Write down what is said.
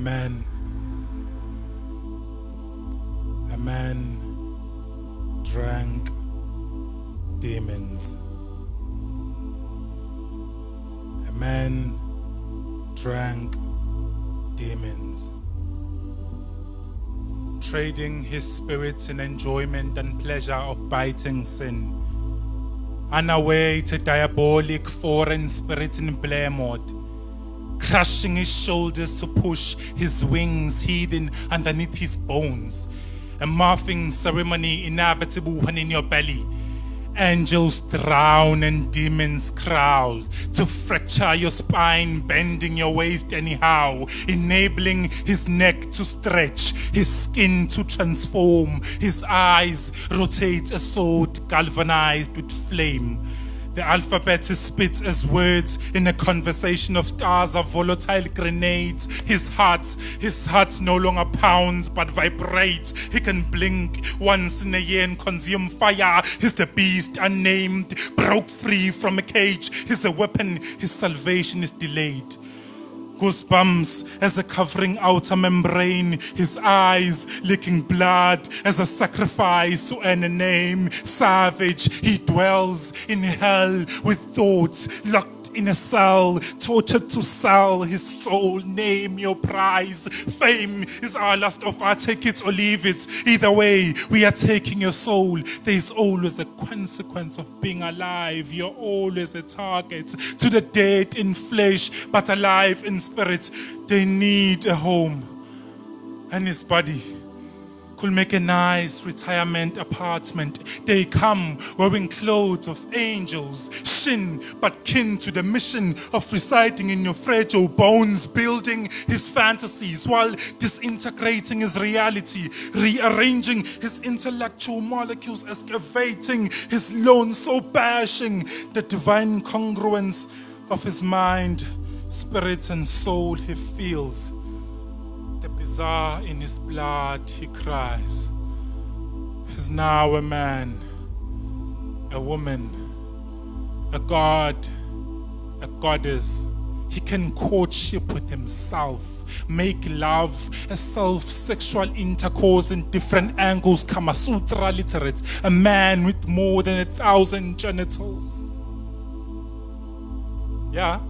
man. A man drank demons. A man drank demons, trading his spirit in enjoyment and pleasure of biting sin, unaware to diabolic foreign spirit in Blairmouth, crushing his shoulders to push his wings hidden underneath his bones, a morphing ceremony inevitable when in your belly. Angels drown and demons crawl to fracture your spine, bending your waist anyhow, enabling his neck to stretch, his skin to transform, his eyes rotate a sword galvanized with flame. The alphabet is spit as words in a conversation of stars of volatile grenades. His heart no longer pounds but vibrates. He can blink once in a year and consume fire. He's the beast unnamed, broke free from a cage. He's a weapon, his salvation is delayed. Goosebumps as a covering outer membrane, his eyes licking blood as a sacrifice to earn a name. Savage, he dwells in hell with thoughts locked in a cell, tortured to sell his soul. Name your prize. Fame is our last offer. Take it or leave it. Either way, we are taking your soul. There is always a consequence of being alive. You're always a target to the dead in flesh, but alive in spirit. They need a home, and his body could make a nice retirement apartment. They come wearing clothes of angels, shin but kin to the mission of residing in your fragile bones, building his fantasies while disintegrating his reality, rearranging his intellectual molecules, excavating his lone soul, bashing the divine congruence of his mind, spirit and soul. He feels the bizarre in his blood. He cries. He's now a man, a woman, a god, a goddess. He can courtship with himself, make love, a self-sexual intercourse in different angles, Kama Sutra literate, a man with more than 1,000 genitals. Yeah.